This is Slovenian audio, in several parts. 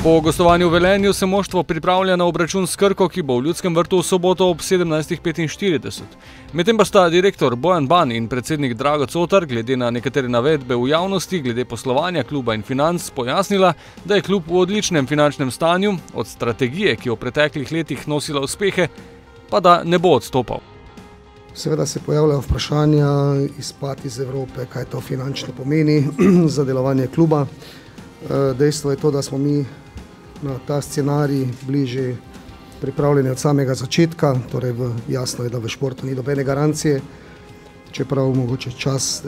Po gostovanju v Velenju se moštvo pripravlja na obračun s Krko, ki bo v Ljudskem vrtu v soboto ob 17:45. Medtem pa sta direktor Bojan Ban in predsednik Drago Cotar glede na nekatere navedbe v javnosti glede poslovanja kluba in financ pojasnila, da je klub v odličnem finančnem stanju, od strategije, ki je v preteklih letih nosila uspehe, pa da ne bo odstopal. Seveda se pojavljajo vprašanja, izpad iz Evrope, kaj to finančno pomeni za delovanje kluba. Dejstvo je to, da smo mi na ta scenarij bili že pripravljeni od samega začetka, torej jasno je, da v športu ni nobene garancije, čeprav mogoče čas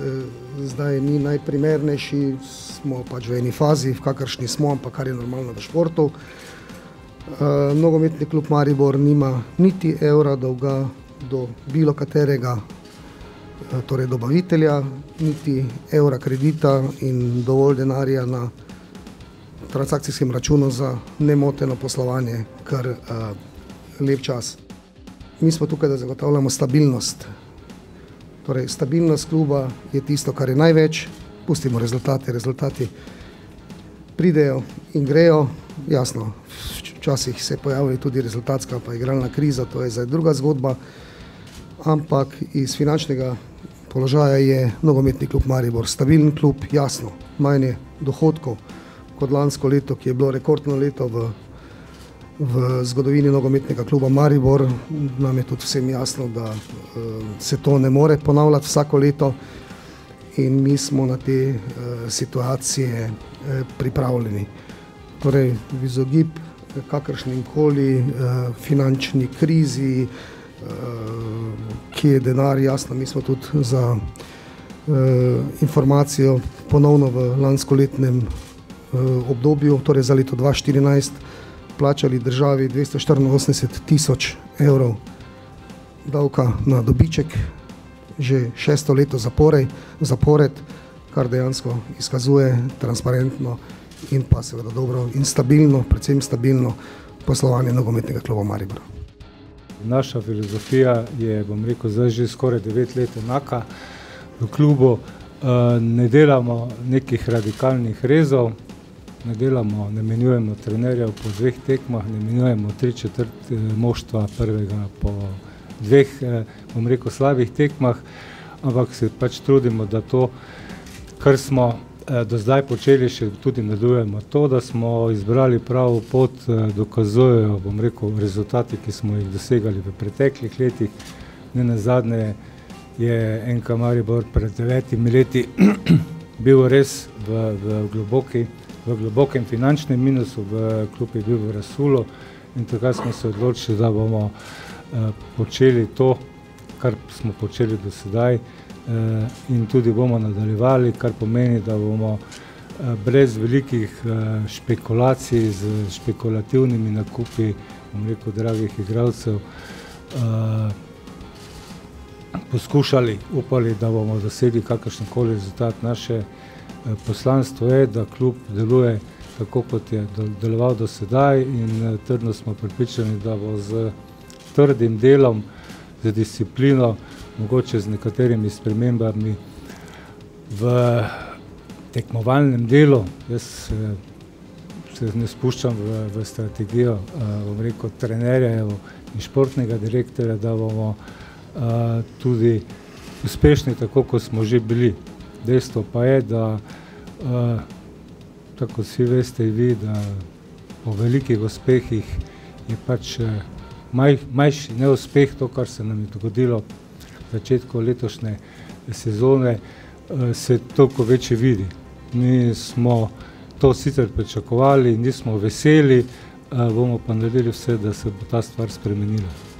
zdaj ni najprimernejši, smo pač v eni fazi, v kakršni smo, ampak kar je normalno v športu. Nogometni klub Maribor nima niti evra dolga do bilo katerega torej dobavitelja, niti evra kredita in dovolj denarja na transakcijskem računu za nemoteno poslovanje, kar lep čas. Mi smo tukaj, da zagotavljamo stabilnost. Torej, stabilnost kluba je tisto, kar je največ. Pustimo rezultate, rezultati pridejo in grejo. Jasno, včasih se pojavi tudi rezultatska pa igralna kriza, to je zdaj druga zgodba, ampak iz finančnega položaja je nogometni klub Maribor stabilen klub, jasno, manj je dohodkov kot lansko leto, ki je bilo rekordno leto v zgodovini nogometnega kluba Maribor. Nam je tudi vsem jasno, da se to ne more ponavljati vsako leto in mi smo na te situacije pripravljeni. Torej, v izogib kakršnikoli finančni krizi, ki je denar, jasno, mi smo tudi za informacijo ponovno v lanskoletnem obdobju, torej za leto 2014, plačali državi 284 000 € davka na dobiček, že 6. leto zapored, kar dejansko izkazuje transparentno in pa seveda dobro in stabilno, predvsem stabilno poslovanje nogometnega kluba Maribor. Naša filozofija je, bom rekel, zdaj že skoraj 9 let enaka v klubu. Ne delamo nekih radikalnih rezov, ne menjujemo trenerjev po 2 tekmah, ne menjujemo 3/4 moštva prvega po 2, bom rekel, slabih tekmah, ampak se pač trudimo, da to, kar smo do zdaj počeli, še tudi nadaljujemo. To, da smo izbrali pravo pot, dokazujejo, bom rekel, rezultati, ki smo jih dosegali v preteklih letih. Nenazadnje je NK Maribor pred 9 leti bil res v globokem finančnem minusu, v klub je bil v razsulu in takrat smo se odločili, da bomo počeli to, kar smo počeli do sedaj in tudi bomo nadaljevali, kar pomeni, da bomo brez velikih špekulacij z špekulativnimi nakupi, bom rekel, dragih igralcev, poskušali, upali, da bomo dosegli kakršenkoli rezultat. Naše poslanstvo je, da klub deluje tako, kot je deloval do sedaj in trdno smo prepričani, da bo z trdim delom, z disciplino, mogoče z nekaterimi spremembami v tekmovalnem delu. Jaz se ne spuščam v strategijo, bom rekel, trenerjev in športnega direktorja, da bomo tudi uspešni, tako kot smo že bili. Dejstvo pa je, da tako vsi veste in vi, da po velikih uspehih je pač manjši neuspeh, to, kar se nam je dogodilo v začetku letošnje sezone, se toliko večje vidi. Mi smo to sicer pričakovali, nismo veseli, bomo pa naredili vse, da se bo ta stvar spremenila.